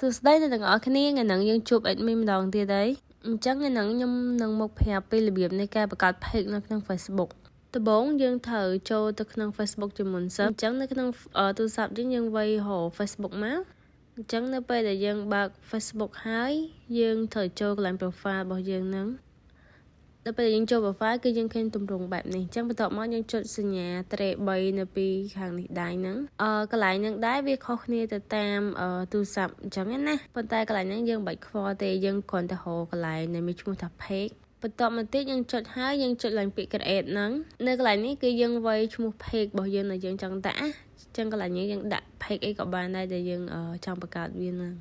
សួស្តីអ្នកទាំងអស់គ្នាថ្ងៃហ្នឹងយើងជួប admin ម្ដងទៀតហើយអញ្ចឹងថ្ងៃហ្នឹងខ្ញុំនឹងមកប្រាប់ពីរបៀបនៃការបង្កើត page នៅក្នុង Facebook ដំបូងយើងត្រូវចូលទៅក្នុង Facebook ជាមុនសិនអញ្ចឹងនៅក្នុងទូរស័ព្ទយើងវាយរក Facebook មកអញ្ចឹងនៅពេលដែលយើងបើក Facebook ហើយយើងត្រូវចូលកន្លែង profile របស់យើងហ្នឹងដល់ពេលយើងចូល profile គឺយើងឃើញទម្រង់បែបនេះអញ្ចឹងបន្ទាប់មកយើងចុចសញ្ញាត្រេ3នៅពីខាងនេះដៃហ្នឹងកន្លែងហ្នឹងដែរវាខុសគ្នាទៅតាមទូរស័ព្ទអញ្ចឹងណាប៉ុន្តែកន្លែងហ្នឹងយើងមិនបាច់ខ្វល់ទេយើងគ្រាន់តែរកកន្លែងដែលមានឈ្មោះថា page បន្ទាប់មកទៀតយើងចុចហើយយើងចុចឡើងពាក្យ create ហ្នឹងនៅកន្លែងនេះគឺយើងវាយឈ្មោះ page របស់យើងដែលយើងចង់ដាក់អញ្ចឹងកន្លែងនេះយើងដាក់ page អីក៏បានដែរដែលយើងចង់បង្កើតវាហ្នឹង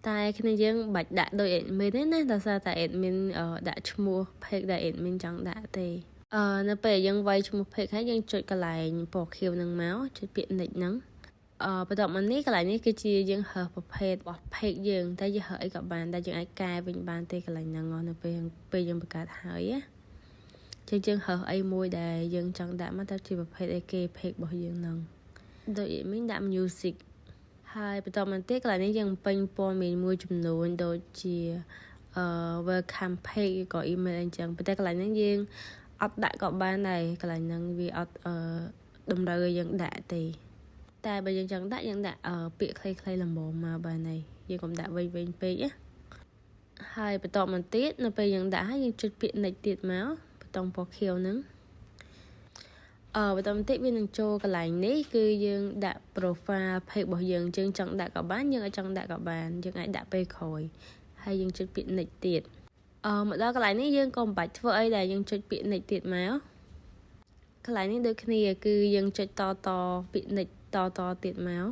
តែគ្នាយើងបាច់ដាក់ដោយ admin ទេណាដោយសារតែ admin ដាក់ឈ្មោះ page ដែល admin ចង់ដាក់ទេនៅពេលយើងវាយឈ្មោះ page ហើយយើងចុចកន្លែងពណ៌ខៀវហ្នឹងមកចុចពាក្យ next ហ្នឹងបន្ទាប់មកនេះកន្លែងនេះគឺជាយើងរើសប្រភេទរបស់ page យើងតែយើងរើសអីក៏បានតែយើងអាចកែវិញបានទេកន្លែងហ្នឹងនៅពេលយើងបង្កើតហើយណាយើងរើសអីមួយដែលយើងចង់ដាក់មកទៅជាប្រភេទអីគេ page របស់យើងហ្នឹងដូច admin ដាក់ musicហើយបន្តមកទៀតកន្លែងនេះយើងពេញព័ត៌មានមួយចំនួនដូចជា welcome page ក៏ email អញ្ចឹងប៉ុន្តែកន្លែងហ្នឹងយើងអត់ដាក់ក៏បានដែរកន្លែងហ្នឹងវាអត់តម្រូវឲ្យយើងដាក់ទេតែបើយើងចង់ដាក់យើងដាក់ពាក្យខ្លីៗល្មមមកបានហើយយើងកុំដាក់វែងពេកណាហើយបន្តមកទៀតនៅពេលយើងដាក់ហើយយើងចុចពាក្យ next ទៀតមកប៊ូតុងពណ៌ខៀវហ្នឹងបន្តមកទៀតវានឹងចូលកន្លែងនេះគឺយើងដាក់ profile page របស់យើងចង់ដាក់ក៏បានយើងអាចចង់ដាក់ក៏បានយើងអាចដាក់ពេលក្រោយហើយយើងចុចពាក្យ next ទៀតមកដល់កន្លែងនេះយើងក៏មិនបាច់ធ្វើអីដែរយើងចុចពាក្យ next ទៀតមកកន្លែងនេះដូចគ្នាគឺយើងចុចតពាក្យ next តទៀតមក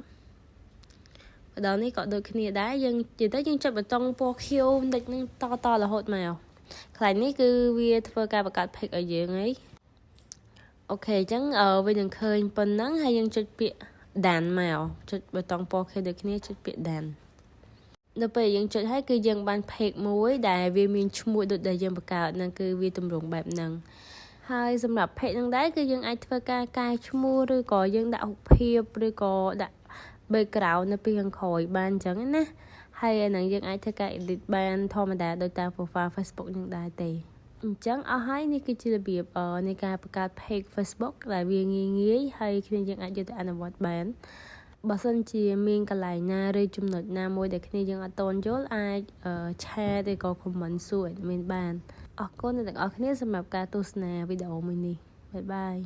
មកដល់នេះក៏ដូចគ្នាដែរយើងនិយាយទៅយើងចុចប៊ូតុងពណ៌ខៀវ next នឹងតរហូតមកកន្លែងនេះគឺវាធ្វើការបង្កើត page ឲ្យយើងហើយអូខេអញ្ចឹងវានឹងឃើញប៉ុណ្ណឹងហើយយើងចុចពាក្យ done មកចុចប៊ូតុងពណ៌ខៀវដូចគ្នាចុចពាក្យ done នៅពេលយើងចុចហើយគឺយើងបាន page មួយដែលវាមានឈ្មោះដូចដែលយើងបង្កើតហ្នឹងគឺវាទម្រង់បែបហ្នឹងហើយសម្រាប់ page ហ្នឹងដែរគឺយើងអាចធ្វើការកែឈ្មោះឬក៏យើងដាក់រូបភាពឬក៏ដាក់ background នៅពីខាងក្រោយបានអញ្ចឹងណាហើយអាហ្នឹងយើងអាចធ្វើការ edit បានធម្មតាដោយតាម profile Facebook ហ្នឹងដែរទេអញ្ចឹងអស់ហើយនេះគឺជារបៀបនៃការបង្កើត page Facebook ដែលវាងាយហើយគ្នាយើងអាចយកទៅអនុវត្តបានបើសិនជាមានកន្លែងណាឬចំណុចណាមួយដែលគ្នាយើងអត់ទាន់យល់អាចឆាតឬក៏ comment សួរ admin បានអរគុណអ្នកទាំងអស់គ្នាសម្រាប់ការទស្សនាវីដេអូមួយនេះបាយបាយ